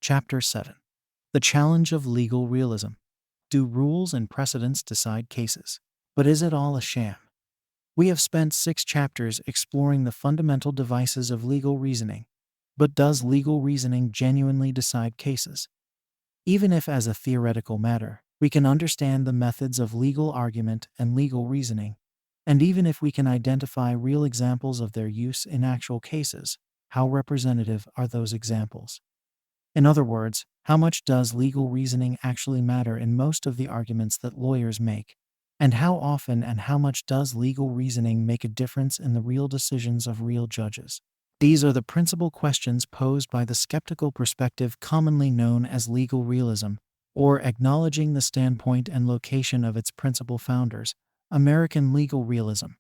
Chapter 7. The Challenge of Legal Realism. Do rules and precedents decide cases? But is it all a sham? We have spent 6 chapters exploring the fundamental devices of legal reasoning. But does legal reasoning genuinely decide cases? Even if, as a theoretical matter, we can understand the methods of legal argument and legal reasoning, and even if we can identify real examples of their use in actual cases, how representative are those examples? In other words, how much does legal reasoning actually matter in most of the arguments that lawyers make? And how often and how much does legal reasoning make a difference in the real decisions of real judges? These are the principal questions posed by the skeptical perspective commonly known as legal realism, or acknowledging the standpoint and location of its principal founders, American legal realism.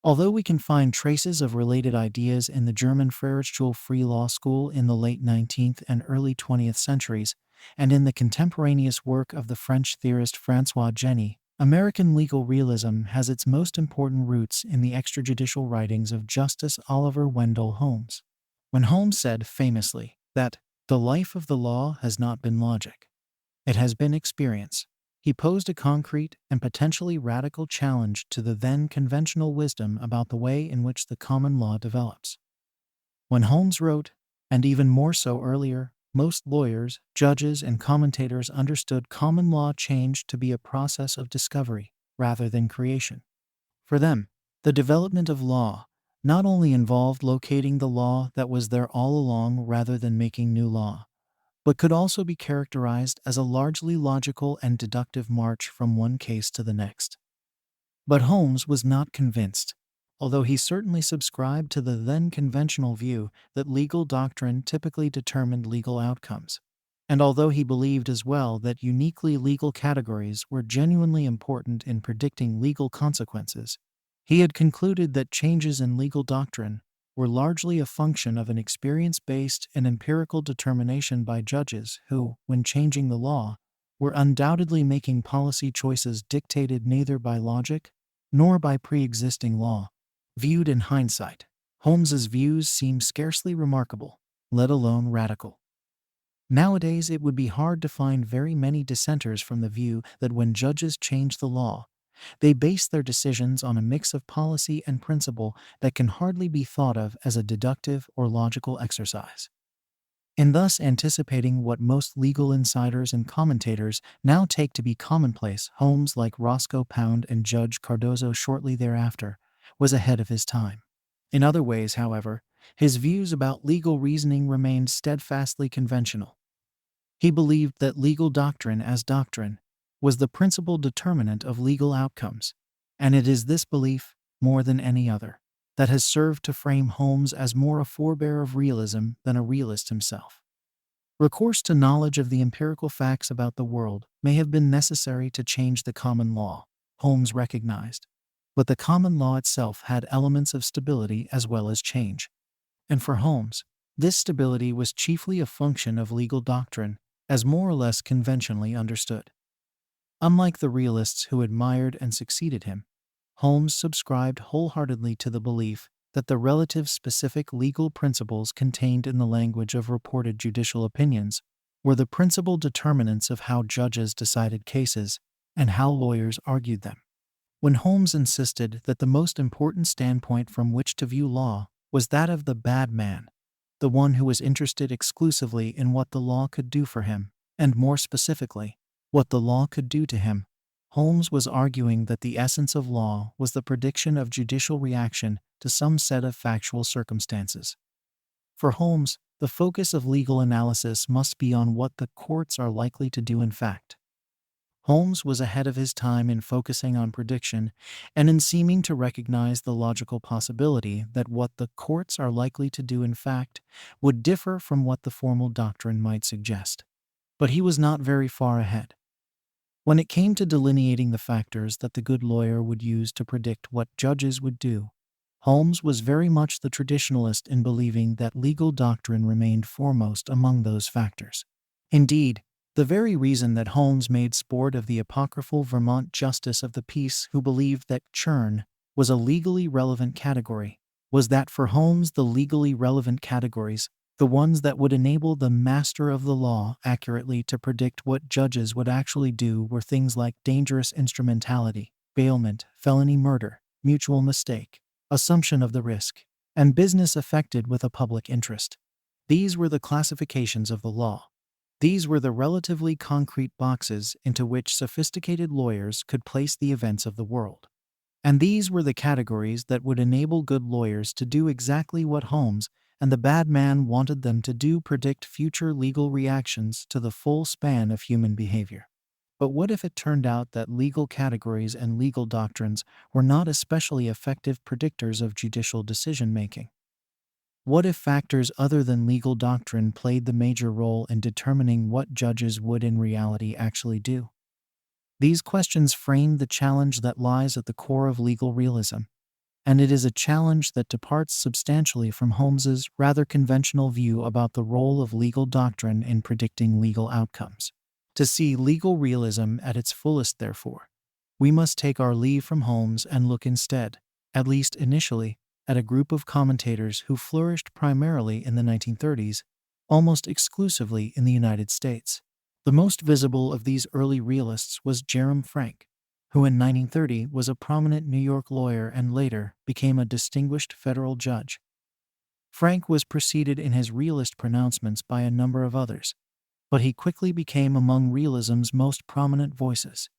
Although we can find traces of related ideas in the German Freirechtsschule free law school in the late 19th and early 20th centuries, and in the contemporaneous work of the French theorist François Génie, American legal realism has its most important roots in the extrajudicial writings of Justice Oliver Wendell Holmes. When Holmes said famously that the life of the law has not been logic, it has been experience, he posed a concrete and potentially radical challenge to the then conventional wisdom about the way in which the common law develops. When Holmes wrote, and even more so earlier, most lawyers, judges, and commentators understood common law change to be a process of discovery rather than creation. For them, the development of law not only involved locating the law that was there all along rather than making new law, but could also be characterized as a largely logical and deductive march from one case to the next. But Holmes was not convinced, although he certainly subscribed to the then conventional view that legal doctrine typically determined legal outcomes. And although he believed as well that uniquely legal categories were genuinely important in predicting legal consequences, he had concluded that changes in legal doctrine were largely a function of an experience-based and empirical determination by judges who, when changing the law, were undoubtedly making policy choices dictated neither by logic nor by pre-existing law. Viewed in hindsight, Holmes's views seem scarcely remarkable, let alone radical. Nowadays, it would be hard to find very many dissenters from the view that when judges change the law, they base their decisions on a mix of policy and principle that can hardly be thought of as a deductive or logical exercise. In thus anticipating what most legal insiders and commentators now take to be commonplace, Holmes, like Roscoe Pound and Judge Cardozo shortly thereafter, was ahead of his time. In other ways, however, his views about legal reasoning remained steadfastly conventional. He believed that legal doctrine as doctrine was the principal determinant of legal outcomes, and it is this belief, more than any other, that has served to frame Holmes as more a forebear of realism than a realist himself. Recourse to knowledge of the empirical facts about the world may have been necessary to change the common law, Holmes recognized, but the common law itself had elements of stability as well as change. And for Holmes, this stability was chiefly a function of legal doctrine, as more or less conventionally understood. Unlike the realists who admired and succeeded him, Holmes subscribed wholeheartedly to the belief that the relative specific legal principles contained in the language of reported judicial opinions were the principal determinants of how judges decided cases and how lawyers argued them. When Holmes insisted that the most important standpoint from which to view law was that of the bad man, the one who was interested exclusively in what the law could do for him, and more specifically, what the law could do to him, Holmes was arguing that the essence of law was the prediction of judicial reaction to some set of factual circumstances. For Holmes, the focus of legal analysis must be on what the courts are likely to do in fact. Holmes was ahead of his time in focusing on prediction and in seeming to recognize the logical possibility that what the courts are likely to do in fact would differ from what the formal doctrine might suggest. But he was not very far ahead. When it came to delineating the factors that the good lawyer would use to predict what judges would do, Holmes was very much the traditionalist in believing that legal doctrine remained foremost among those factors. Indeed, the very reason that Holmes made sport of the apocryphal Vermont justice of the peace who believed that churn was a legally relevant category was that for Holmes the legally relevant categories the ones that would enable the master of the law accurately to predict what judges would actually do were things like dangerous instrumentality, bailment, felony murder, mutual mistake, assumption of the risk, and business affected with a public interest. These were the classifications of the law. These were the relatively concrete boxes into which sophisticated lawyers could place the events of the world. And these were the categories that would enable good lawyers to do exactly what Holmes and the bad man wanted them to do: predict future legal reactions to the full span of human behavior. But what if it turned out that legal categories and legal doctrines were not especially effective predictors of judicial decision-making? What if factors other than legal doctrine played the major role in determining what judges would in reality actually do? These questions frame the challenge that lies at the core of legal realism, and it is a challenge that departs substantially from Holmes's rather conventional view about the role of legal doctrine in predicting legal outcomes. To see legal realism at its fullest, therefore, we must take our leave from Holmes and look instead, at least initially, at a group of commentators who flourished primarily in the 1930s, almost exclusively in the United States. The most visible of these early realists was Jerome Frank, who in 1930 was a prominent New York lawyer and later became a distinguished federal judge. Frank was preceded in his realist pronouncements by a number of others, but he quickly became among realism's most prominent voices.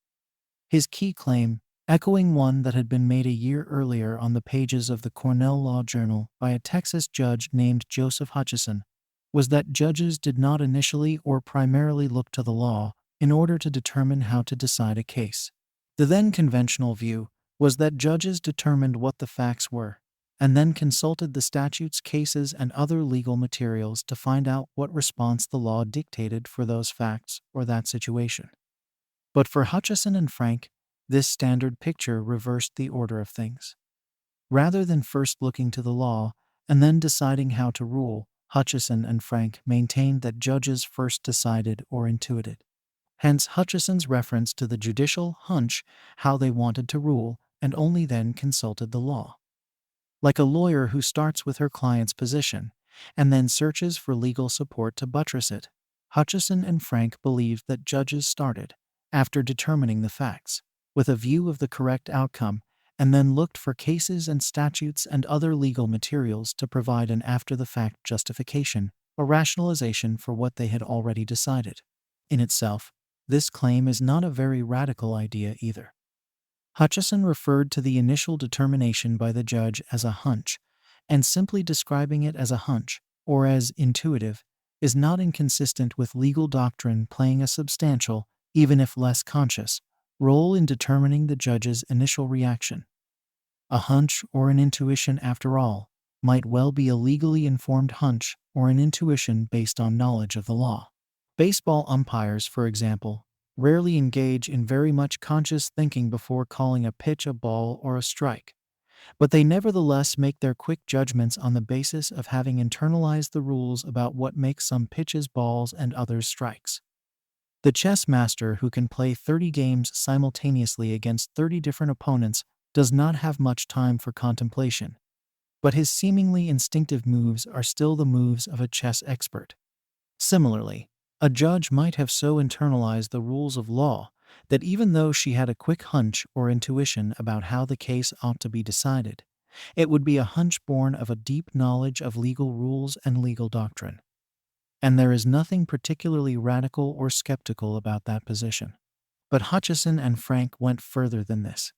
His key claim, echoing one that had been made a year earlier on the pages of the Cornell Law Journal by a Texas judge named Joseph Hutchison, was that judges did not initially or primarily look to the law in order to determine how to decide a case. The then conventional view was that judges determined what the facts were, and then consulted the statutes, cases, and other legal materials to find out what response the law dictated for those facts or that situation. But for Hutchison and Frank, this standard picture reversed the order of things. Rather than first looking to the law and then deciding how to rule, Hutchison and Frank maintained that judges first decided or intuited. Hence Hutchison's reference to the judicial hunch, how they wanted to rule, and only then consulted the law. Like a lawyer who starts with her client's position and then searches for legal support to buttress it, Hutchison and Frank believed that judges started, after determining the facts, with a view of the correct outcome, and then looked for cases and statutes and other legal materials to provide an after-the-fact justification or rationalization for what they had already decided. In itself, this claim is not a very radical idea either. Hutchison referred to the initial determination by the judge as a hunch, and simply describing it as a hunch, or as intuitive, is not inconsistent with legal doctrine playing a substantial, even if less conscious, role in determining the judge's initial reaction. A hunch or an intuition, after all, might well be a legally informed hunch or an intuition based on knowledge of the law. Baseball umpires, for example, rarely engage in very much conscious thinking before calling a pitch a ball or a strike, but they nevertheless make their quick judgments on the basis of having internalized the rules about what makes some pitches balls and others strikes. The chess master who can play 30 games simultaneously against 30 different opponents does not have much time for contemplation, but his seemingly instinctive moves are still the moves of a chess expert. Similarly, a judge might have so internalized the rules of law that even though she had a quick hunch or intuition about how the case ought to be decided, it would be a hunch born of a deep knowledge of legal rules and legal doctrine. And there is nothing particularly radical or skeptical about that position. But Hutchison and Frank went further than this.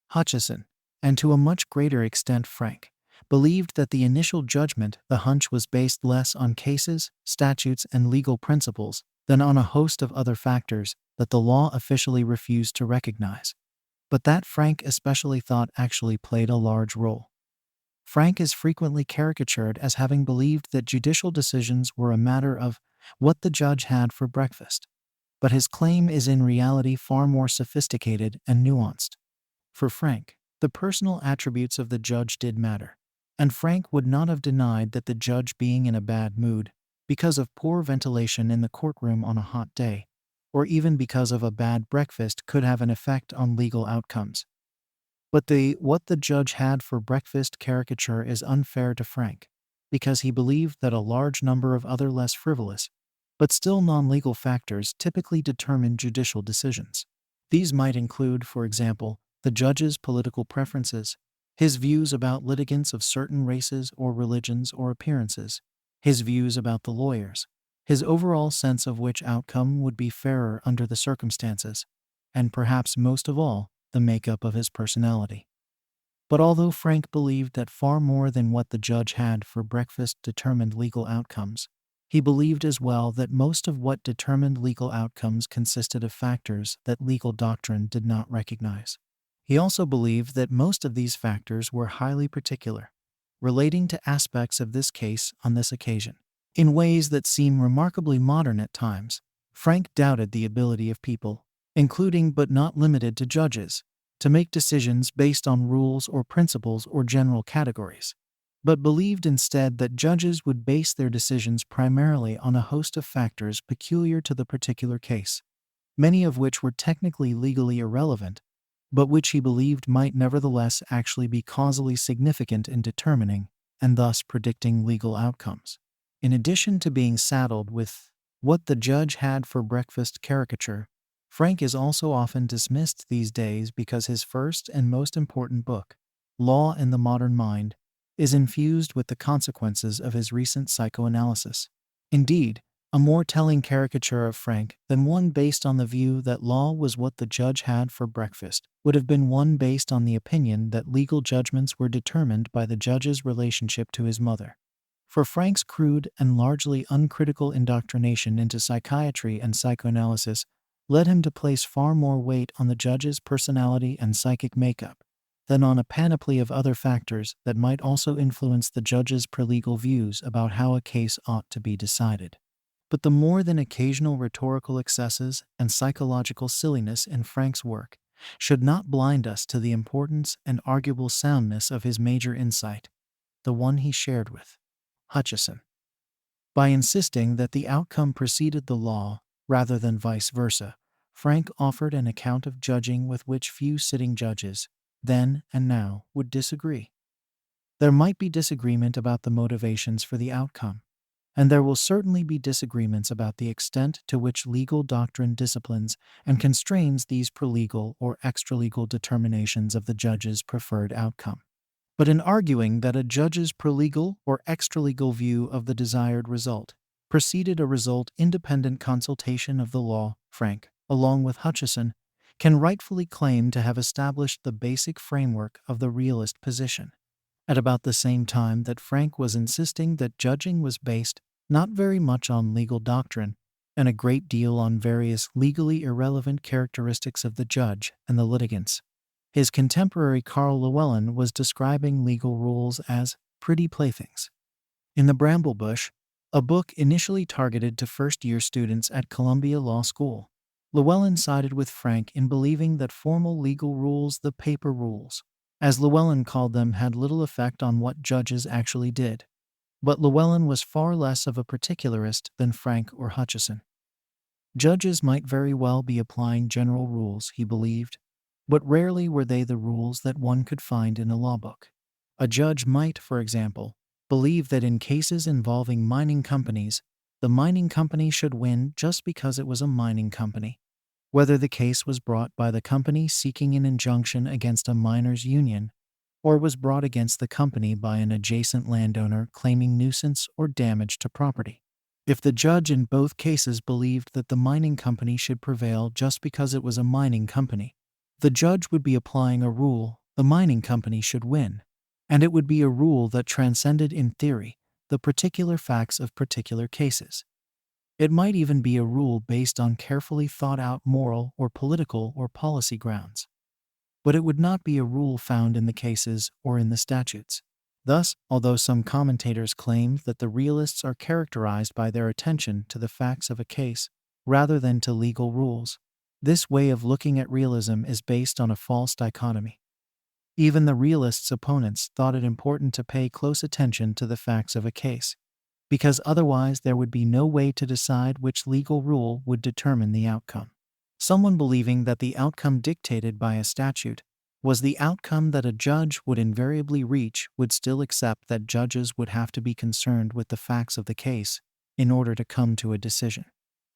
Hutchison, and to a much greater extent Frank, believed that the initial judgment, the hunch, was based less on cases, statutes, and legal principles than on a host of other factors that the law officially refused to recognize, but that Frank especially thought actually played a large role. Frank is frequently caricatured as having believed that judicial decisions were a matter of what the judge had for breakfast, but his claim is in reality far more sophisticated and nuanced. For Frank, the personal attributes of the judge did matter, and Frank would not have denied that the judge being in a bad mood, because of poor ventilation in the courtroom on a hot day, or even because of a bad breakfast, could have an effect on legal outcomes. But the what the judge had for breakfast caricature is unfair to Frank, because he believed that a large number of other less frivolous, but still non-legal factors typically determine judicial decisions. These might include, for example, the judge's political preferences, his views about litigants of certain races or religions or appearances, his views about the lawyers, his overall sense of which outcome would be fairer under the circumstances, and perhaps most of all, the makeup of his personality. But although Frank believed that far more than what the judge had for breakfast determined legal outcomes, he believed as well that most of what determined legal outcomes consisted of factors that legal doctrine did not recognize. He also believed that most of these factors were highly particular, relating to aspects of this case on this occasion. In ways that seem remarkably modern at times, Frank doubted the ability of people, including but not limited to judges, to make decisions based on rules or principles or general categories, but believed instead that judges would base their decisions primarily on a host of factors peculiar to the particular case, many of which were technically legally irrelevant, but which he believed might nevertheless actually be causally significant in determining, and thus predicting, legal outcomes. In addition to being saddled with what the judge had for breakfast caricature, Frank is also often dismissed these days because his first and most important book, Law and the Modern Mind, is infused with the consequences of his recent psychoanalysis. Indeed, a more telling caricature of Frank than one based on the view that law was what the judge had for breakfast would have been one based on the opinion that legal judgments were determined by the judge's relationship to his mother. For Frank's crude and largely uncritical indoctrination into psychiatry and psychoanalysis led him to place far more weight on the judge's personality and psychic makeup than on a panoply of other factors that might also influence the judge's pre-legal views about how a case ought to be decided. But the more than occasional rhetorical excesses and psychological silliness in Frank's work should not blind us to the importance and arguable soundness of his major insight, the one he shared with Hutcheson. By insisting that the outcome preceded the law rather than vice versa, Frank offered an account of judging with which few sitting judges, then and now, would disagree. There might be disagreement about the motivations for the outcome, and there will certainly be disagreements about the extent to which legal doctrine disciplines and constrains these pre-legal or extra-legal determinations of the judge's preferred outcome. But in arguing that a judge's pre-legal or extra-legal view of the desired result preceded a result-independent consultation of the law, Frank, along with Hutcheson, can rightfully claim to have established the basic framework of the realist position. At about the same time that Frank was insisting that judging was based not very much on legal doctrine and a great deal on various legally irrelevant characteristics of the judge and the litigants, his contemporary Carl Llewellyn was describing legal rules as pretty playthings. In The Bramble Bush, a book initially targeted to first-year students at Columbia Law School, Llewellyn sided with Frank in believing that formal legal rules, the paper rules, as Llewellyn called them, had little effect on what judges actually did. But Llewellyn was far less of a particularist than Frank or Hutcheson. Judges might very well be applying general rules, he believed, but rarely were they the rules that one could find in a law book. A judge might, for example, believe that in cases involving mining companies, the mining company should win just because it was a mining company, whether the case was brought by the company seeking an injunction against a miners' union, or was brought against the company by an adjacent landowner claiming nuisance or damage to property. If the judge in both cases believed that the mining company should prevail just because it was a mining company, the judge would be applying a rule the mining company should win, and it would be a rule that transcended in theory the particular facts of particular cases. It might even be a rule based on carefully thought-out moral or political or policy grounds. But it would not be a rule found in the cases or in the statutes. Thus, although some commentators claim that the realists are characterized by their attention to the facts of a case rather than to legal rules, this way of looking at realism is based on a false dichotomy. Even the realists' opponents thought it important to pay close attention to the facts of a case, because otherwise there would be no way to decide which legal rule would determine the outcome. Someone believing that the outcome dictated by a statute was the outcome that a judge would invariably reach would still accept that judges would have to be concerned with the facts of the case in order to come to a decision.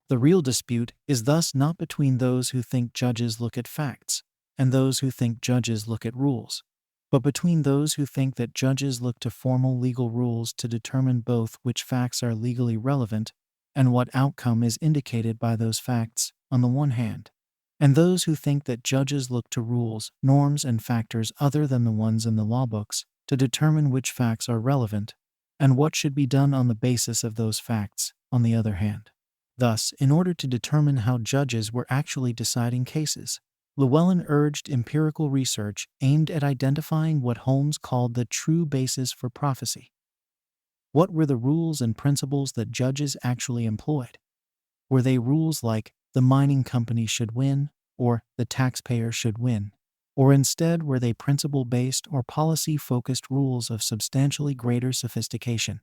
The real dispute is thus not between those who think judges look at facts and those who think judges look at rules, but between those who think that judges look to formal legal rules to determine both which facts are legally relevant and what outcome is indicated by those facts on the one hand, and those who think that judges look to rules, norms, and factors other than the ones in the law books to determine which facts are relevant and what should be done on the basis of those facts on the other hand. Thus, in order to determine how judges were actually deciding cases, Llewellyn urged empirical research aimed at identifying what Holmes called the true basis for prophecy. What were the rules and principles that judges actually employed? Were they rules like the mining company should win or the taxpayer should win? Or instead were they principle-based or policy-focused rules of substantially greater sophistication,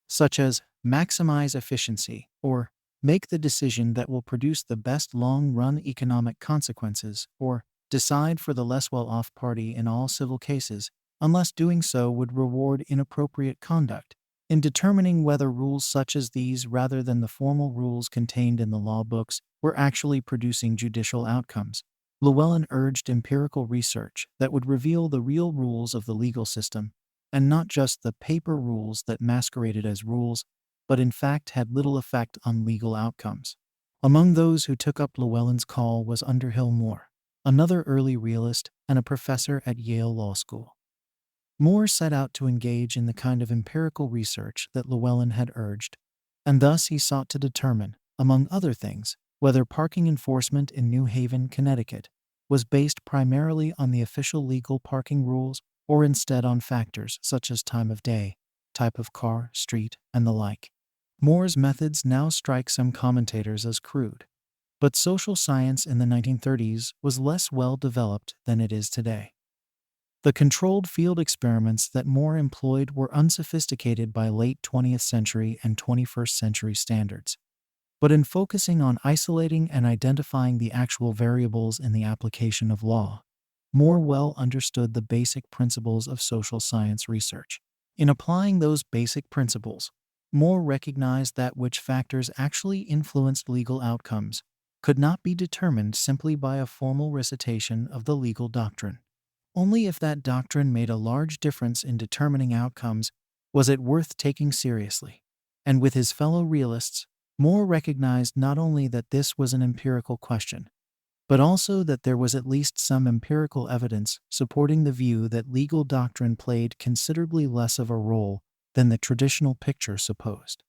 such as maximize efficiency or make the decision that will produce the best long-run economic consequences, or decide for the less well-off party in all civil cases, unless doing so would reward inappropriate conduct? In determining whether rules such as these, rather than the formal rules contained in the law books, were actually producing judicial outcomes, Llewellyn urged empirical research that would reveal the real rules of the legal system, and not just the paper rules that masqueraded as rules, but in fact had little effect on legal outcomes. Among those who took up Llewellyn's call was Underhill Moore, another early realist and a professor at Yale Law School. Moore set out to engage in the kind of empirical research that Llewellyn had urged, and thus he sought to determine, among other things, whether parking enforcement in New Haven, Connecticut, was based primarily on the official legal parking rules or instead on factors such as time of day, type of car, street, and the like. Moore's methods now strike some commentators as crude, but social science in the 1930s was less well developed than it is today. The controlled field experiments that Moore employed were unsophisticated by late 20th century and 21st century standards. But in focusing on isolating and identifying the actual variables in the application of law, Moore well understood the basic principles of social science research. In applying those basic principles, Moore recognized that which factors actually influenced legal outcomes could not be determined simply by a formal recitation of the legal doctrine. Only if that doctrine made a large difference in determining outcomes was it worth taking seriously. And with his fellow realists, Moore recognized not only that this was an empirical question, but also that there was at least some empirical evidence supporting the view that legal doctrine played considerably less of a role than the traditional picture supposed.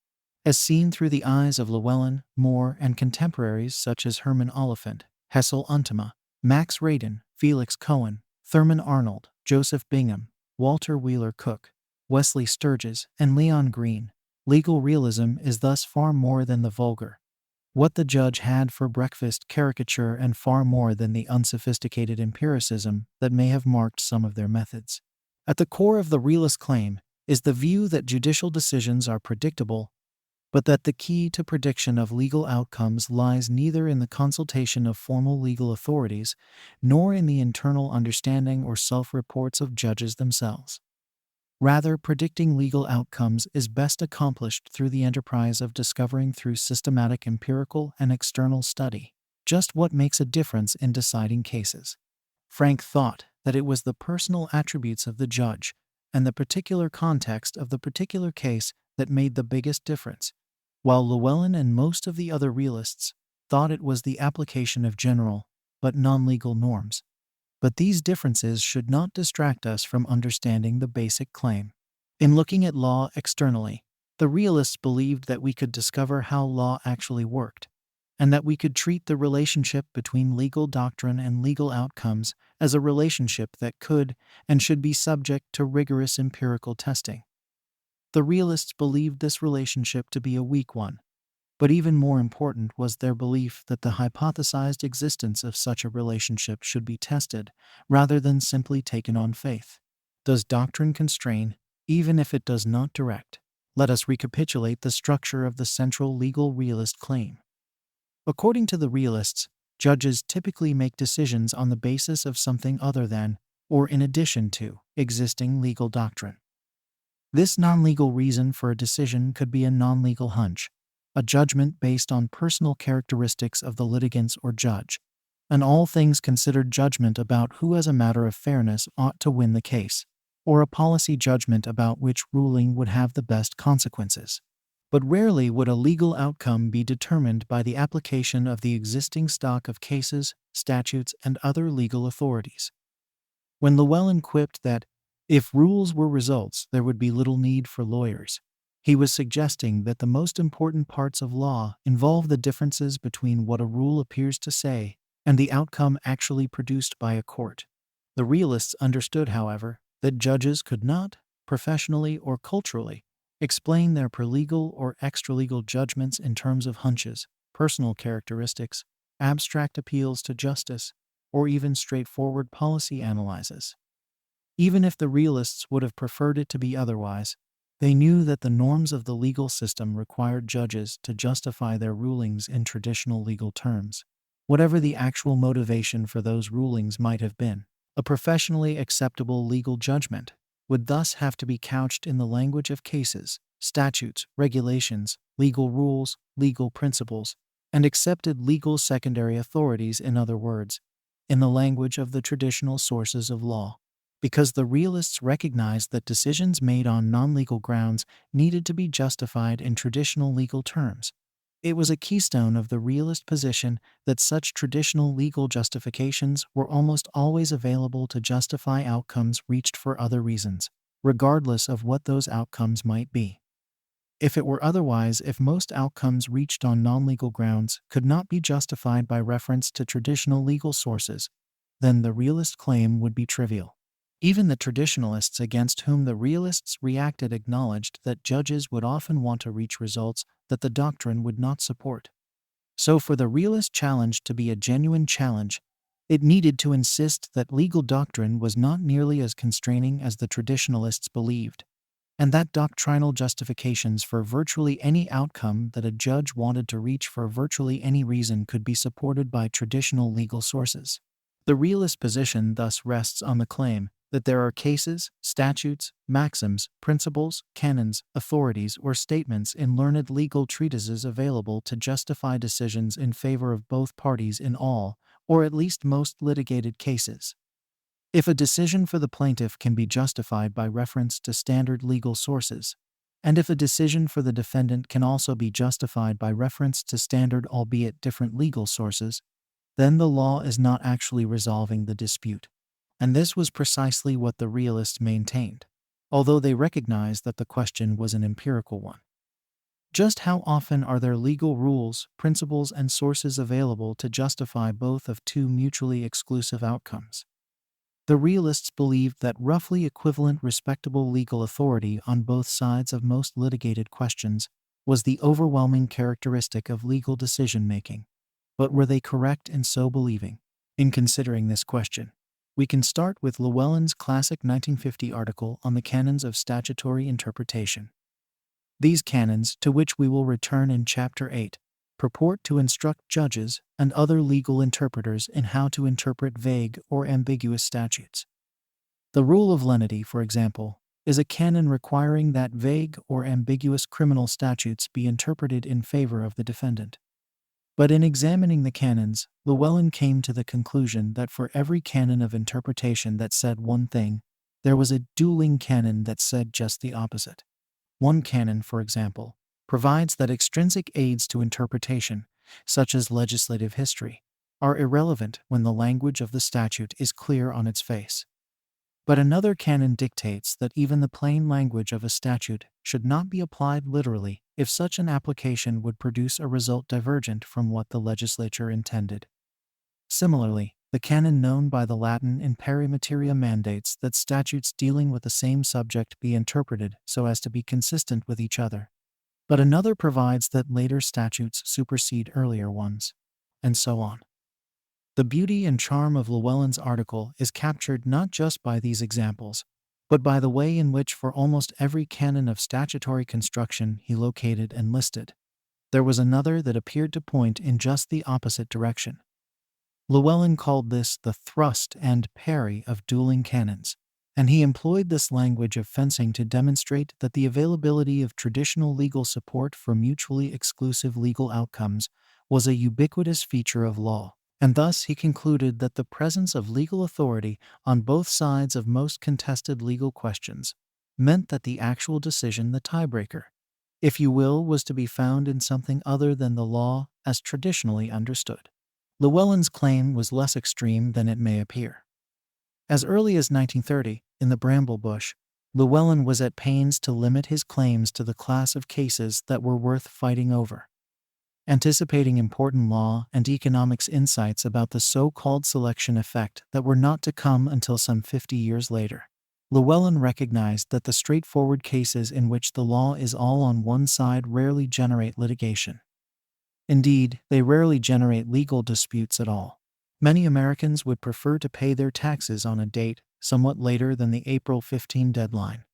As seen through the eyes of Llewellyn, Moore, and contemporaries such as Herman Oliphant, Hessel Untema, Max Radin, Felix Cohen, Thurman Arnold, Joseph Bingham, Walter Wheeler Cook, Wesley Sturges, and Leon Green, legal realism is thus far more than the vulgar, what the judge had for breakfast caricature, and far more than the unsophisticated empiricism that may have marked some of their methods. At the core of the realist claim is the view that judicial decisions are predictable, but that the key to prediction of legal outcomes lies neither in the consultation of formal legal authorities nor in the internal understanding or self-reports of judges themselves. Rather, predicting legal outcomes is best accomplished through the enterprise of discovering through systematic empirical and external study just what makes a difference in deciding cases. Frank thought that it was the personal attributes of the judge and the particular context of the particular case that made the biggest difference, while Llewellyn and most of the other realists thought it was the application of general but non-legal norms. But these differences should not distract us from understanding the basic claim. In looking at law externally, the realists believed that we could discover how law actually worked, and that we could treat the relationship between legal doctrine and legal outcomes as a relationship that could and should be subject to rigorous empirical testing. The realists believed this relationship to be a weak one, but even more important was their belief that the hypothesized existence of such a relationship should be tested rather than simply taken on faith. Does doctrine constrain, even if it does not direct? Let us recapitulate the structure of the central legal realist claim. According to the realists, judges typically make decisions on the basis of something other than or in addition to, existing legal doctrine. This non-legal reason for a decision could be a non-legal hunch, a judgment based on personal characteristics of the litigants or judge, an all things considered judgment about who as a matter of fairness ought to win the case, or a policy judgment about which ruling would have the best consequences. But rarely would a legal outcome be determined by the application of the existing stock of cases, statutes, and other legal authorities. When Llewellyn quipped that, if rules were results, there would be little need for lawyers, he was suggesting that the most important parts of law involve the differences between what a rule appears to say and the outcome actually produced by a court. The realists understood, however, that judges could not, professionally or culturally, explain their paralegal or extralegal judgments in terms of hunches, personal characteristics, abstract appeals to justice, or even straightforward policy analyses. Even if the realists would have preferred it to be otherwise, they knew that the norms of the legal system required judges to justify their rulings in traditional legal terms, whatever the actual motivation for those rulings might have been. A professionally acceptable legal judgment would thus have to be couched in the language of cases, statutes, regulations, legal rules, legal principles, and accepted legal secondary authorities, in other words, in the language of the traditional sources of law. Because the realists recognized that decisions made on non-legal grounds needed to be justified in traditional legal terms. It was a keystone of the realist position that such traditional legal justifications were almost always available to justify outcomes reached for other reasons, regardless of what those outcomes might be. If it were otherwise, if most outcomes reached on non-legal grounds could not be justified by reference to traditional legal sources, then the realist claim would be trivial. Even the traditionalists against whom the realists reacted acknowledged that judges would often want to reach results that the doctrine would not support. So for the realist challenge to be a genuine challenge, it needed to insist that legal doctrine was not nearly as constraining as the traditionalists believed, and that doctrinal justifications for virtually any outcome that a judge wanted to reach for virtually any reason could be supported by traditional legal sources. The realist position thus rests on the claim that there are cases, statutes, maxims, principles, canons, authorities, or statements in learned legal treatises available to justify decisions in favor of both parties in all, or at least most, litigated cases. If a decision for the plaintiff can be justified by reference to standard legal sources, and if a decision for the defendant can also be justified by reference to standard albeit different legal sources, then the law is not actually resolving the dispute. And this was precisely what the realists maintained, although they recognized that the question was an empirical one. Just how often are there legal rules, principles, and sources available to justify both of two mutually exclusive outcomes? The realists believed that roughly equivalent respectable legal authority on both sides of most litigated questions was the overwhelming characteristic of legal decision-making. But were they correct in so believing? In considering this question, we can start with Llewellyn's classic 1950 article on the canons of statutory interpretation. These canons, to which we will return in Chapter 8, purport to instruct judges and other legal interpreters in how to interpret vague or ambiguous statutes. The rule of lenity, for example, is a canon requiring that vague or ambiguous criminal statutes be interpreted in favor of the defendant. But in examining the canons, Llewellyn came to the conclusion that for every canon of interpretation that said one thing, there was a dueling canon that said just the opposite. One canon, for example, provides that extrinsic aids to interpretation, such as legislative history, are irrelevant when the language of the statute is clear on its face. But another canon dictates that even the plain language of a statute should not be applied literally if such an application would produce a result divergent from what the legislature intended. Similarly, the canon known by the Latin imperi materia mandates that statutes dealing with the same subject be interpreted so as to be consistent with each other. But another provides that later statutes supersede earlier ones, and so on. The beauty and charm of Llewellyn's article is captured not just by these examples, but by the way in which for almost every canon of statutory construction he located and listed, there was another that appeared to point in just the opposite direction. Llewellyn called this the thrust and parry of dueling cannons, and he employed this language of fencing to demonstrate that the availability of traditional legal support for mutually exclusive legal outcomes was a ubiquitous feature of law. And thus he concluded that the presence of legal authority on both sides of most contested legal questions meant that the actual decision, the tiebreaker, if you will, was to be found in something other than the law as traditionally understood. Llewellyn's claim was less extreme than it may appear. As early as 1930, in the Bramble Bush, Llewellyn was at pains to limit his claims to the class of cases that were worth fighting over. Anticipating important law and economics insights about the so-called selection effect that were not to come until some 50 years later, Llewellyn recognized that the straightforward cases in which the law is all on one side rarely generate litigation. Indeed, they rarely generate legal disputes at all. Many Americans would prefer to pay their taxes on a date somewhat later than the April 15 deadline.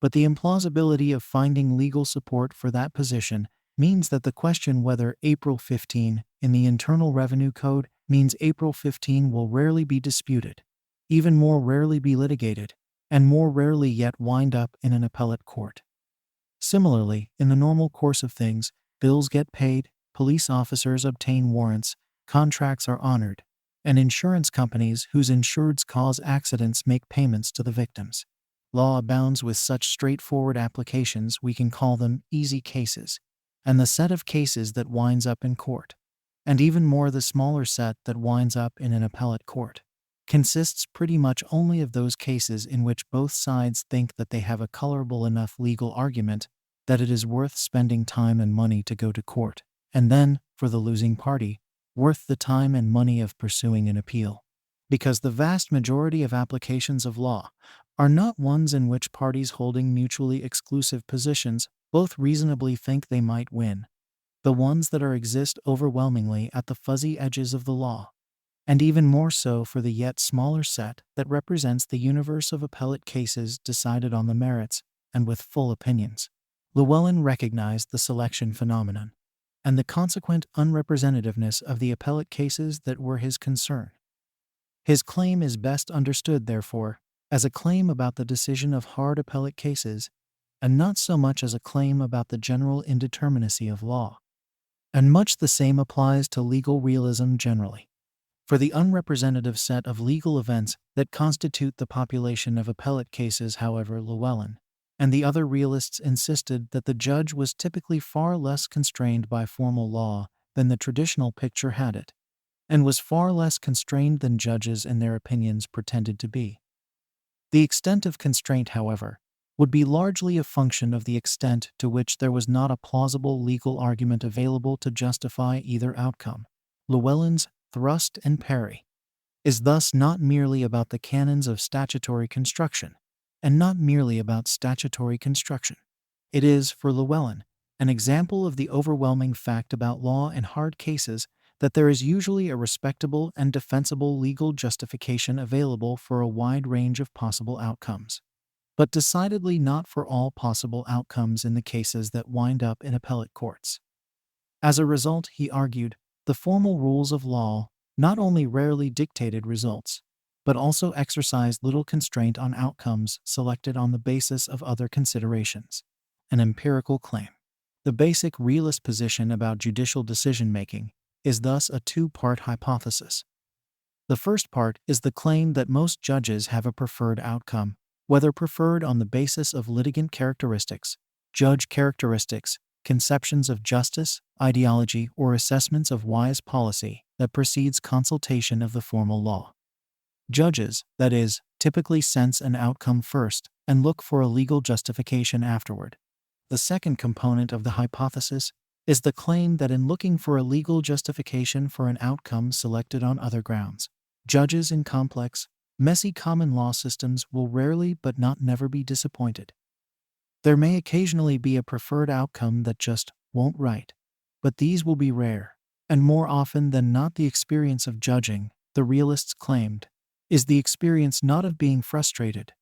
But the implausibility of finding legal support for that position means that the question whether April 15 in the Internal Revenue Code means April 15 will rarely be disputed, even more rarely be litigated, and more rarely yet wind up in an appellate court. Similarly, in the normal course of things, bills get paid, police officers obtain warrants, contracts are honored, and insurance companies whose insureds cause accidents make payments to the victims. Law abounds with such straightforward applications we can call them easy cases, and the set of cases that winds up in court, and even more the smaller set that winds up in an appellate court, consists pretty much only of those cases in which both sides think that they have a colorable enough legal argument that it is worth spending time and money to go to court, and then, for the losing party, worth the time and money of pursuing an appeal. Because the vast majority of applications of law are not ones in which parties holding mutually exclusive positions both reasonably think they might win. The ones that exist overwhelmingly at the fuzzy edges of the law, and even more so for the yet smaller set that represents the universe of appellate cases decided on the merits and with full opinions. Llewellyn recognized the selection phenomenon and the consequent unrepresentativeness of the appellate cases that were his concern. His claim is best understood, therefore, as a claim about the decision of hard appellate cases, and not so much as a claim about the general indeterminacy of law. And much the same applies to legal realism generally. For the unrepresentative set of legal events that constitute the population of appellate cases, however, Llewellyn and the other realists insisted that the judge was typically far less constrained by formal law than the traditional picture had it, and was far less constrained than judges in their opinions pretended to be. The extent of constraint, however, would be largely a function of the extent to which there was not a plausible legal argument available to justify either outcome. Llewellyn's thrust and parry is thus not merely about the canons of statutory construction, and not merely about statutory construction. It is, for Llewellyn, an example of the overwhelming fact about law in hard cases that there is usually a respectable and defensible legal justification available for a wide range of possible outcomes, but decidedly not for all possible outcomes in the cases that wind up in appellate courts. As a result, he argued, the formal rules of law not only rarely dictated results, but also exercised little constraint on outcomes selected on the basis of other considerations. An empirical claim. The basic realist position about judicial decision-making is thus a two-part hypothesis. The first part is the claim that most judges have a preferred outcome, whether preferred on the basis of litigant characteristics, judge characteristics, conceptions of justice, ideology, or assessments of wise policy that precedes consultation of the formal law. Judges, that is, typically sense an outcome first and look for a legal justification afterward. The second component of the hypothesis is the claim that in looking for a legal justification for an outcome selected on other grounds, judges in complex, messy common law systems will rarely but not never be disappointed. There may occasionally be a preferred outcome that just won't right, but these will be rare, and more often than not the experience of judging, the realists claimed, is the experience not of being frustrated,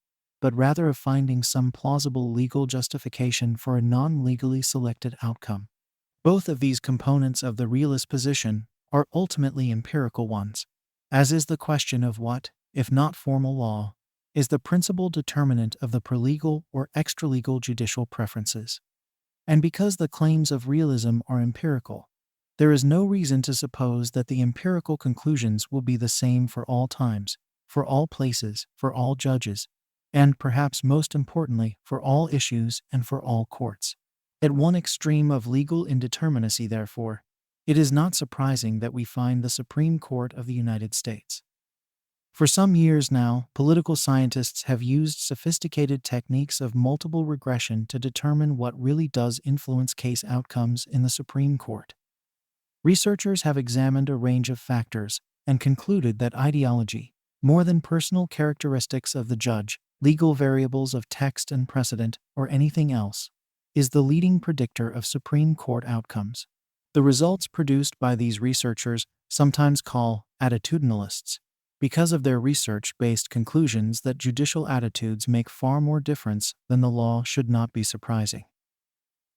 but rather of finding some plausible legal justification for a non-legally selected outcome. Both of these components of the realist position are ultimately empirical ones. as is the question of what, if not formal law, is the principal determinant of the prelegal or extralegal judicial preferences. And because the claims of realism are empirical, there is no reason to suppose that the empirical conclusions will be the same for all times, for all places, for all judges, and perhaps most importantly, for all issues and for all courts. At one extreme of legal indeterminacy, therefore, it is not surprising that we find the Supreme Court of the United States. For some years now, political scientists have used sophisticated techniques of multiple regression to determine what really does influence case outcomes in the Supreme Court. Researchers have examined a range of factors and concluded that ideology, more than personal characteristics of the judge, legal variables of text and precedent, or anything else, is the leading predictor of Supreme Court outcomes. The results produced by these researchers, sometimes called attitudinalists, because of their research-based conclusions that judicial attitudes make far more difference than the law, should not be surprising.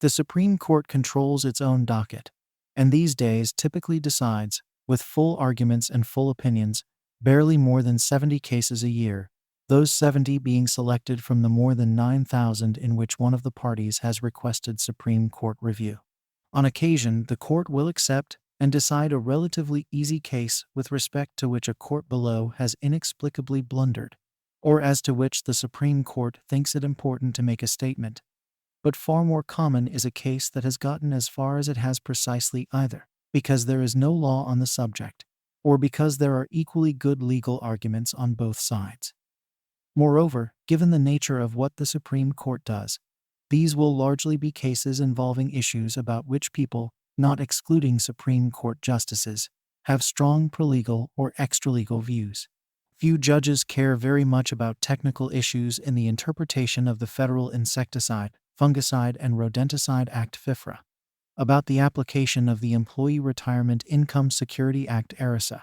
The Supreme Court controls its own docket, and these days typically decides, with full arguments and full opinions, barely more than 70 cases a year, those 70 being selected from the more than 9,000 in which one of the parties has requested Supreme Court review. On occasion, the court will accept and decide a relatively easy case with respect to which a court below has inexplicably blundered, or as to which the Supreme Court thinks it important to make a statement. But far more common is a case that has gotten as far as it has precisely either because there is no law on the subject, or because there are equally good legal arguments on both sides. Moreover, given the nature of what the Supreme Court does, these will largely be cases involving issues about which people, not excluding Supreme Court justices, have strong prelegal or extralegal views. Few judges care very much about technical issues in the interpretation of the Federal Insecticide, Fungicide, and Rodenticide Act (FIFRA, about the application of the Employee Retirement Income Security Act (ERISA,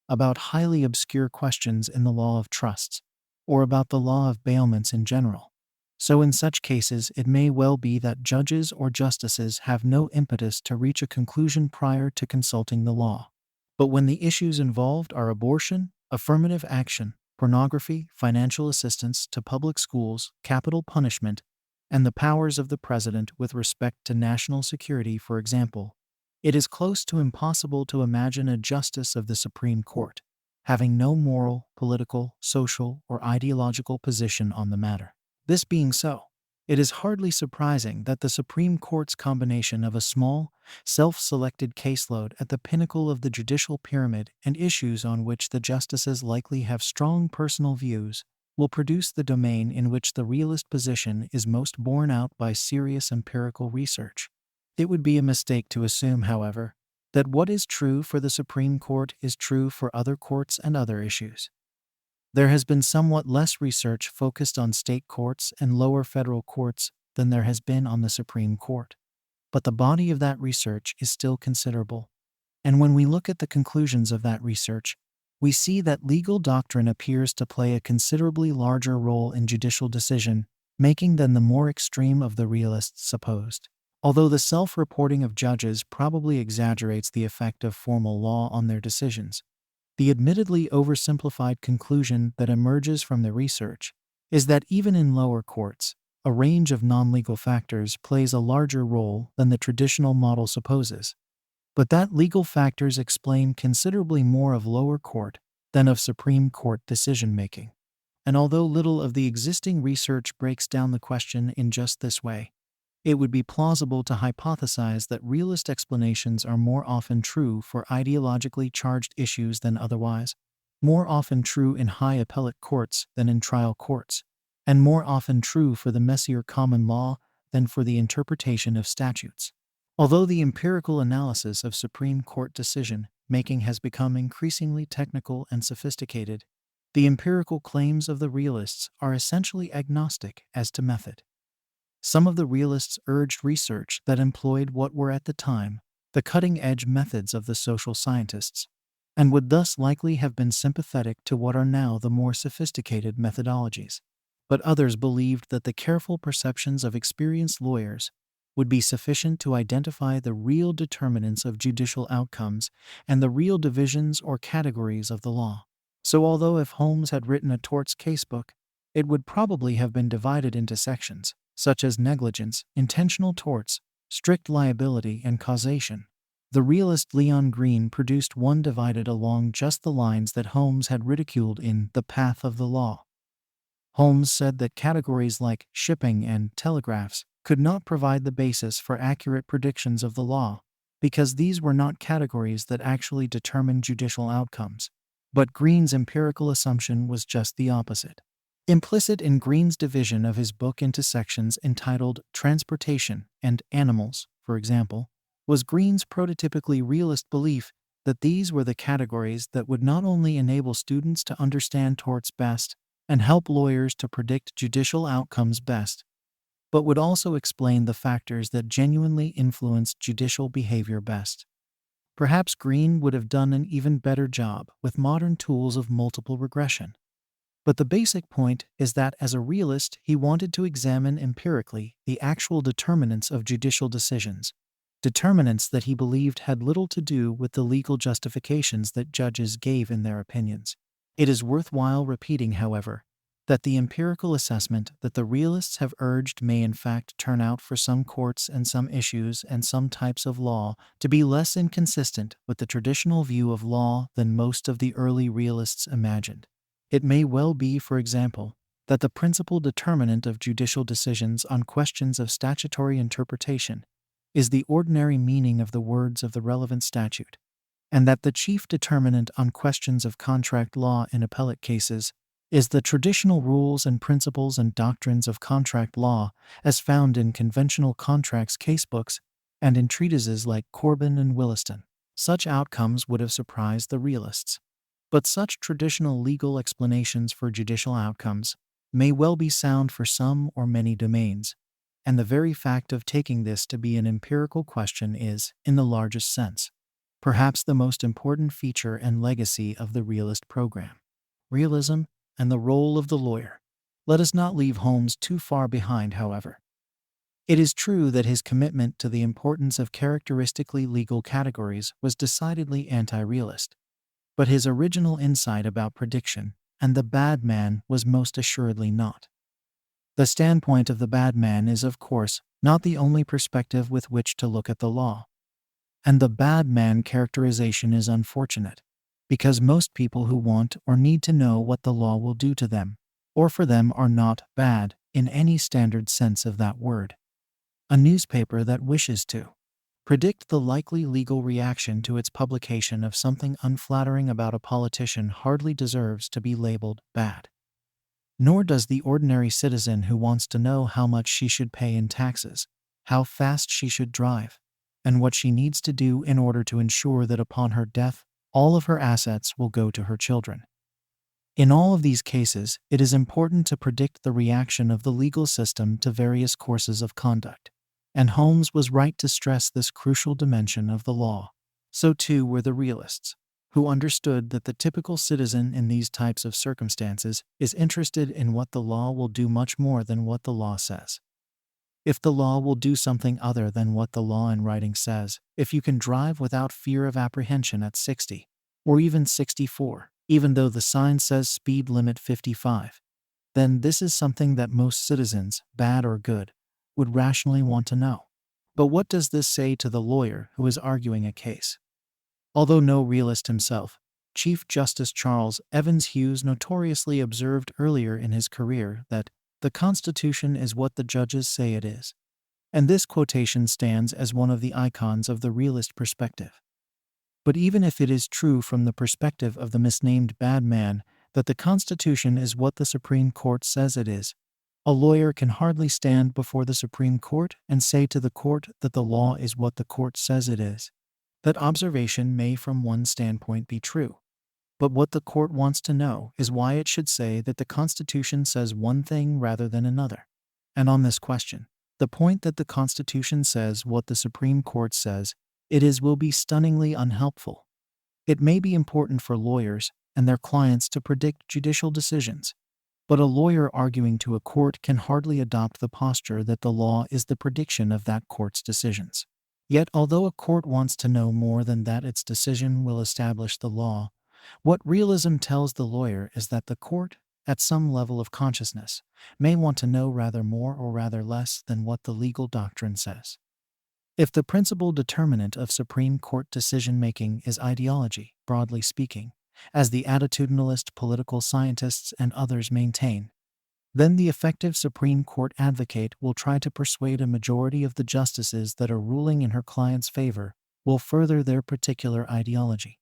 about highly obscure questions in the law of trusts, or about the law of bailments in general. So in such cases, it may well be that judges or justices have no impetus to reach a conclusion prior to consulting the law. But when the issues involved are abortion, affirmative action, pornography, financial assistance to public schools, capital punishment, and the powers of the president with respect to national security, for example, it is close to impossible to imagine a justice of the Supreme Court having no moral, political, social, or ideological position on the matter. This being so, it is hardly surprising that the Supreme Court's combination of a small, self-selected caseload at the pinnacle of the judicial pyramid and issues on which the justices likely have strong personal views will produce the domain in which the realist position is most borne out by serious empirical research. It would be a mistake to assume, however, that what is true for the Supreme Court is true for other courts and other issues. There has been somewhat less research focused on state courts and lower federal courts than there has been on the Supreme Court, but the body of that research is still considerable. And when we look at the conclusions of that research, we see that legal doctrine appears to play a considerably larger role in judicial decision-making than the more extreme of the realists supposed. Although the self-reporting of judges probably exaggerates the effect of formal law on their decisions, the admittedly oversimplified conclusion that emerges from the research is that even in lower courts, a range of non-legal factors plays a larger role than the traditional model supposes, but that legal factors explain considerably more of lower court than of Supreme Court decision-making. And although little of the existing research breaks down the question in just this way, it would be plausible to hypothesize that realist explanations are more often true for ideologically charged issues than otherwise, more often true in high appellate courts than in trial courts, and more often true for the messier common law than for the interpretation of statutes. Although the empirical analysis of Supreme Court decision-making has become increasingly technical and sophisticated, the empirical claims of the realists are essentially agnostic as to method. Some of the realists urged research that employed what were at the time the cutting-edge methods of the social scientists, and would thus likely have been sympathetic to what are now the more sophisticated methodologies. But others believed that the careful perceptions of experienced lawyers would be sufficient to identify the real determinants of judicial outcomes and the real divisions or categories of the law. So although if Holmes had written a torts casebook, it would probably have been divided into sections, such as negligence, intentional torts, strict liability, and causation, the realist Leon Green produced one divided along just the lines that Holmes had ridiculed in The Path of the Law. Holmes said that categories like shipping and telegraphs could not provide the basis for accurate predictions of the law, because these were not categories that actually determine judicial outcomes. But Green's empirical assumption was just the opposite. Implicit in Green's division of his book into sections entitled Transportation and Animals, for example, was Green's prototypically realist belief that these were the categories that would not only enable students to understand torts best and help lawyers to predict judicial outcomes best, but would also explain the factors that genuinely influence judicial behavior best. Perhaps Green would have done an even better job with modern tools of multiple regression. But the basic point is that as a realist, he wanted to examine empirically the actual determinants of judicial decisions, determinants that he believed had little to do with the legal justifications that judges gave in their opinions. It is worthwhile repeating, however, that the empirical assessment that the realists have urged may in fact turn out for some courts and some issues and some types of law to be less inconsistent with the traditional view of law than most of the early realists imagined. It may well be, for example, that the principal determinant of judicial decisions on questions of statutory interpretation is the ordinary meaning of the words of the relevant statute, and that the chief determinant on questions of contract law in appellate cases is the traditional rules and principles and doctrines of contract law as found in conventional contracts casebooks and in treatises like Corbin and Williston. Such outcomes would have surprised the realists. But such traditional legal explanations for judicial outcomes may well be sound for some or many domains, and the very fact of taking this to be an empirical question is, in the largest sense, perhaps the most important feature and legacy of the realist program. Realism and the role of the lawyer. Let us not leave Holmes too far behind, however. It is true that his commitment to the importance of characteristically legal categories was decidedly anti-realist, but his original insight about prediction and the bad man was most assuredly not. The standpoint of the bad man is, of course, not the only perspective with which to look at the law. And the bad man characterization is unfortunate, because most people who want or need to know what the law will do to them, or for them, are not bad in any standard sense of that word. A newspaper that wishes to predict the likely legal reaction to its publication of something unflattering about a politician hardly deserves to be labeled bad. Nor does the ordinary citizen who wants to know how much she should pay in taxes, how fast she should drive, and what she needs to do in order to ensure that upon her death, all of her assets will go to her children. In all of these cases, it is important to predict the reaction of the legal system to various courses of conduct. And Holmes was right to stress this crucial dimension of the law. So too were the realists, who understood that the typical citizen in these types of circumstances is interested in what the law will do much more than what the law says. If the law will do something other than what the law in writing says, if you can drive without fear of apprehension at 60, or even 64, even though the sign says speed limit 55, then this is something that most citizens, bad or good, would rationally want to know. But what does this say to the lawyer who is arguing a case? Although no realist himself, Chief Justice Charles Evans Hughes notoriously observed earlier in his career that the Constitution is what the judges say it is. And this quotation stands as one of the icons of the realist perspective. But even if it is true from the perspective of the misnamed bad man that the Constitution is what the Supreme Court says it is, a lawyer can hardly stand before the Supreme Court and say to the court that the law is what the court says it is. That observation may from one standpoint be true, but what the court wants to know is why it should say that the Constitution says one thing rather than another. And on this question, the point that the Constitution says what the Supreme Court says it is will be stunningly unhelpful. It may be important for lawyers and their clients to predict judicial decisions, But a lawyer arguing to a court can hardly adopt the posture that the law is the prediction of that court's decisions. Yet, although a court wants to know more than that its decision will establish the law, what realism tells the lawyer is that the court, at some level of consciousness, may want to know rather more or rather less than what the legal doctrine says. If the principal determinant of Supreme Court decision-making is ideology, broadly speaking, as the attitudinalist political scientists and others maintain, then the effective Supreme Court advocate will try to persuade a majority of the justices that a ruling in her client's favor will further their particular ideology.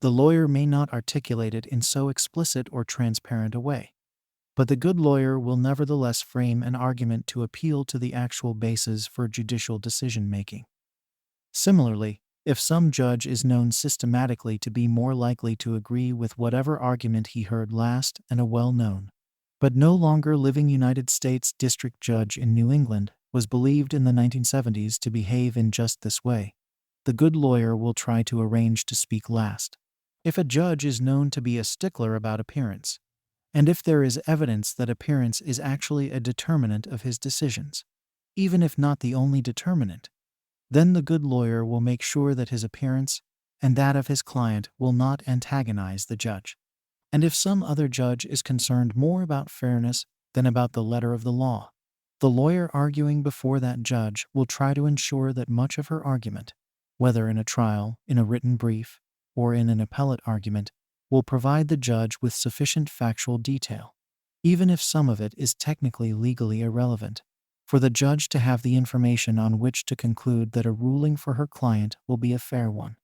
The lawyer may not articulate it in so explicit or transparent a way, but the good lawyer will nevertheless frame an argument to appeal to the actual basis for judicial decision-making. Similarly, if some judge is known systematically to be more likely to agree with whatever argument he heard last, and a well-known, but no longer living United States District Judge in New England was believed in the 1970s to behave in just this way, the good lawyer will try to arrange to speak last. If a judge is known to be a stickler about appearance, and if there is evidence that appearance is actually a determinant of his decisions, even if not the only determinant, then the good lawyer will make sure that his appearance and that of his client will not antagonize the judge. And if some other judge is concerned more about fairness than about the letter of the law, the lawyer arguing before that judge will try to ensure that much of her argument, whether in a trial, in a written brief, or in an appellate argument, will provide the judge with sufficient factual detail, even if some of it is technically legally irrelevant, for the judge to have the information on which to conclude that a ruling for her client will be a fair one.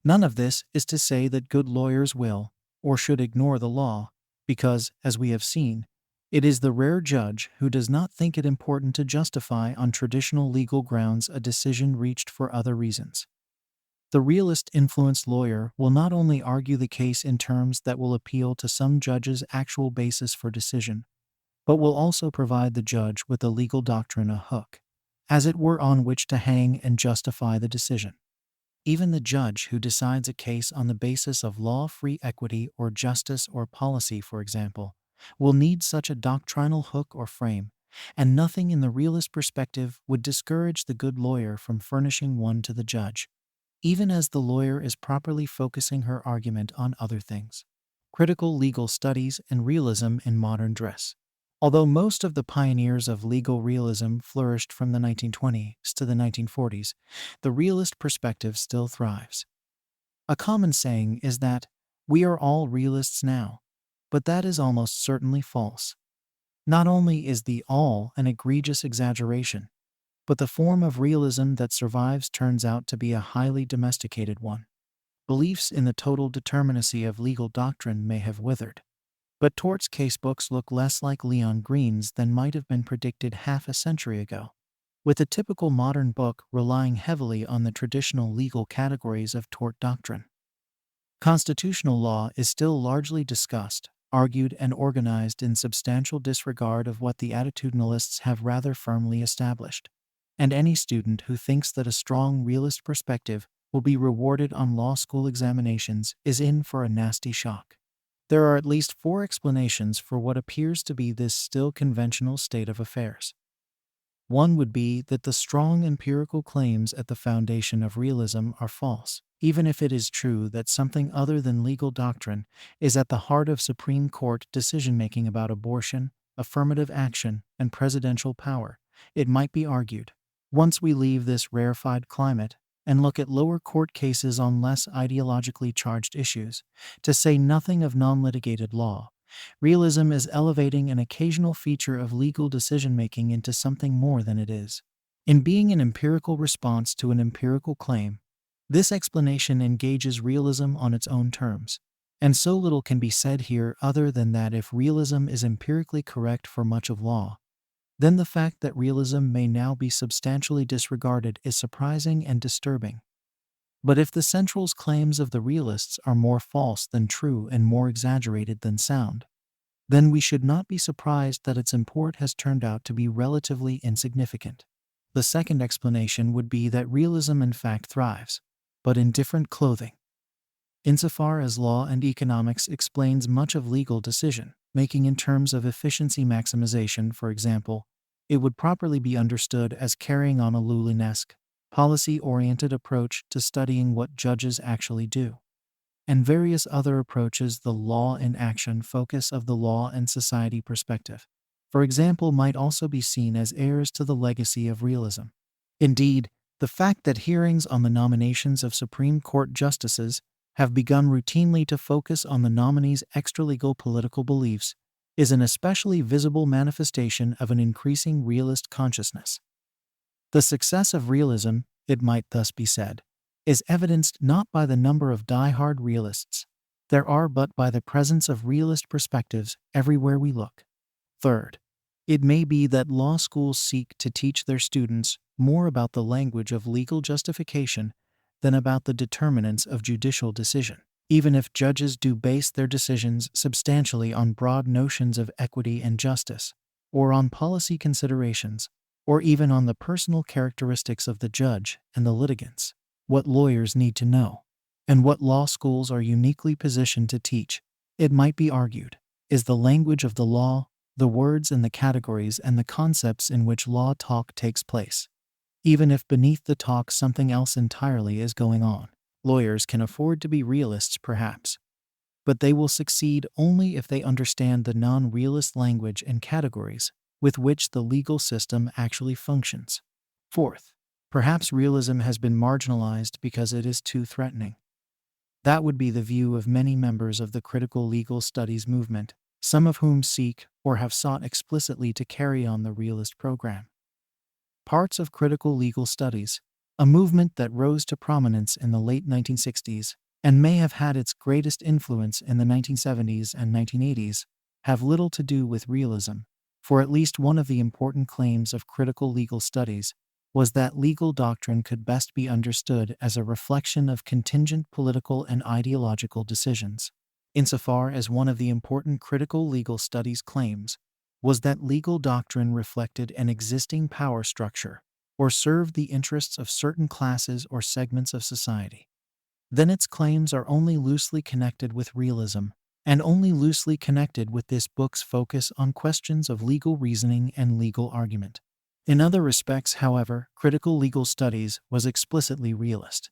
None of this is to say that good lawyers will or should ignore the law, because, as we have seen, it is the rare judge who does not think it important to justify on traditional legal grounds a decision reached for other reasons. The realist-influenced lawyer will not only argue the case in terms that will appeal to some judge's actual basis for decision, but will also provide the judge with the legal doctrine a hook, as it were, on which to hang and justify the decision. Even the judge who decides a case on the basis of law, free equity, or justice or policy, for example, will need such a doctrinal hook or frame, and nothing in the realist perspective would discourage the good lawyer from furnishing one to the judge, even as the lawyer is properly focusing her argument on other things. Critical legal studies and realism in modern dress. Although most of the pioneers of legal realism flourished from the 1920s to the 1940s, the realist perspective still thrives. A common saying is that, "We are all realists now," but that is almost certainly false. Not only is the "all" an egregious exaggeration, but the form of realism that survives turns out to be a highly domesticated one. Beliefs in the total determinacy of legal doctrine may have withered, but Tort's casebooks look less like Leon Green's than might have been predicted half a century ago, with a typical modern book relying heavily on the traditional legal categories of tort doctrine. Constitutional law is still largely discussed, argued, and organized in substantial disregard of what the attitudinalists have rather firmly established, and any student who thinks that a strong realist perspective will be rewarded on law school examinations is in for a nasty shock. There are at least 4 explanations for what appears to be this still conventional state of affairs. One would be that the strong empirical claims at the foundation of realism are false, even if it is true that something other than legal doctrine is at the heart of Supreme Court decision-making about abortion, affirmative action, and presidential power. It might be argued, once we leave this rarefied climate and look at lower court cases on less ideologically charged issues, to say nothing of non-litigated law, realism is elevating an occasional feature of legal decision-making into something more than it is. In being an empirical response to an empirical claim, this explanation engages realism on its own terms, and so little can be said here other than that if realism is empirically correct for much of law, then the fact that realism may now be substantially disregarded is surprising and disturbing. But if the central's claims of the realists are more false than true and more exaggerated than sound, then we should not be surprised that its import has turned out to be relatively insignificant. The second explanation would be that realism in fact thrives, but in different clothing. Insofar as law and economics explains much of legal decision, making in terms of efficiency maximization, for example, it would properly be understood as carrying on a Lulinesque, policy-oriented approach to studying what judges actually do. And various other approaches, the law in action focus of the law and society perspective, for example, might also be seen as heirs to the legacy of realism. Indeed, the fact that hearings on the nominations of Supreme Court justices have begun routinely to focus on the nominees' extralegal political beliefs is an especially visible manifestation of an increasing realist consciousness. The success of realism, it might thus be said, is evidenced not by the number of die-hard realists there are, but by the presence of realist perspectives everywhere we look. Third, it may be that law schools seek to teach their students more about the language of legal justification than about the determinants of judicial decision. Even if judges do base their decisions substantially on broad notions of equity and justice, or on policy considerations, or even on the personal characteristics of the judge and the litigants, what lawyers need to know, and what law schools are uniquely positioned to teach, it might be argued, is the language of the law, the words and the categories and the concepts in which law talk takes place. Even if beneath the talk something else entirely is going on. Lawyers can afford to be realists, perhaps, but they will succeed only if they understand the non-realist language and categories with which the legal system actually functions. Fourth, perhaps realism has been marginalized because it is too threatening. That would be the view of many members of the critical legal studies movement, some of whom seek or have sought explicitly to carry on the realist program. Parts of critical legal studies, a movement that rose to prominence in the late 1960s and may have had its greatest influence in the 1970s and 1980s, have little to do with realism, for at least one of the important claims of critical legal studies was that legal doctrine could best be understood as a reflection of contingent political and ideological decisions, insofar as one of the important critical legal studies claims was that legal doctrine reflected an existing power structure or served the interests of certain classes or segments of society. Then its claims are only loosely connected with realism, and only loosely connected with this book's focus on questions of legal reasoning and legal argument. In other respects, however, critical legal studies was explicitly realist.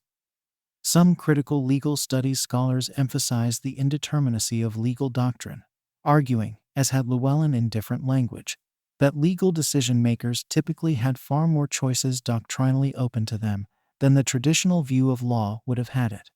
Some critical legal studies scholars emphasize the indeterminacy of legal doctrine, arguing, as had Llewellyn in different language, that legal decision-makers typically had far more choices doctrinally open to them than the traditional view of law would have had it.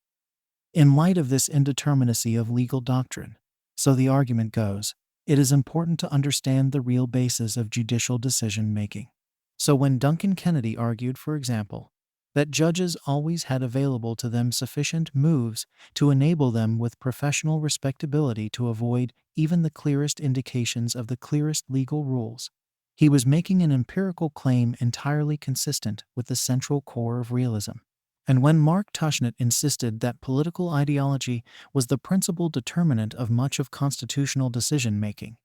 In light of this indeterminacy of legal doctrine, so the argument goes, it is important to understand the real basis of judicial decision-making. So when Duncan Kennedy argued, for example, that judges always had available to them sufficient moves to enable them with professional respectability to avoid even the clearest indications of the clearest legal rules, he was making an empirical claim entirely consistent with the central core of realism. And when Mark Tushnet insisted that political ideology was the principal determinant of much of constitutional decision-making,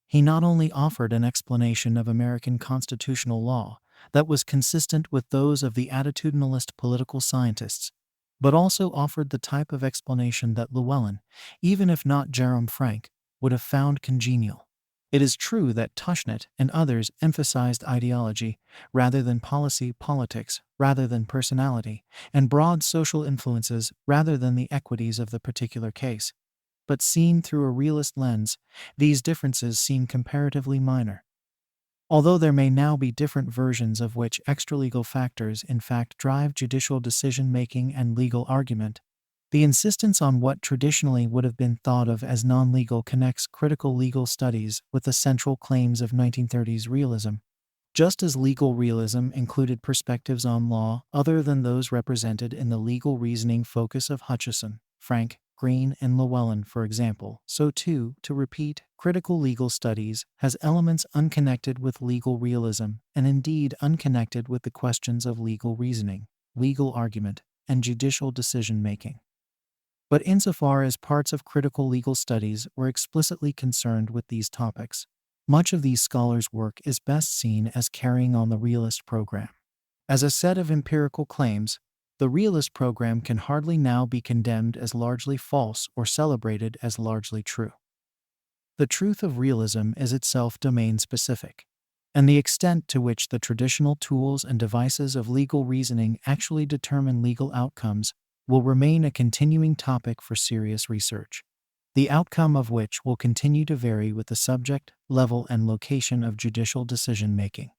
he not only offered an explanation of American constitutional law that was consistent with those of the attitudinalist political scientists, but also offered the type of explanation that Llewellyn, even if not Jerome Frank, would have found congenial. It is true that Tushnet and others emphasized ideology rather than policy, politics rather than personality, and broad social influences rather than the equities of the particular case. But seen through a realist lens, these differences seem comparatively minor. Although there may now be different versions of which extralegal factors in fact drive judicial decision-making and legal argument, the insistence on what traditionally would have been thought of as non-legal connects critical legal studies with the central claims of 1930s realism. Just as legal realism included perspectives on law other than those represented in the legal reasoning focus of Hutcheson, Frank, Green, and Llewellyn, for example, so too, to repeat, critical legal studies has elements unconnected with legal realism and indeed unconnected with the questions of legal reasoning, legal argument, and judicial decision-making. But insofar as parts of critical legal studies were explicitly concerned with these topics, much of these scholars' work is best seen as carrying on the realist program. As a set of empirical claims, the realist program can hardly now be condemned as largely false or celebrated as largely true. The truth of realism is itself domain specific, and the extent to which the traditional tools and devices of legal reasoning actually determine legal outcomes will remain a continuing topic for serious research, the outcome of which will continue to vary with the subject, level, and location of judicial decision making.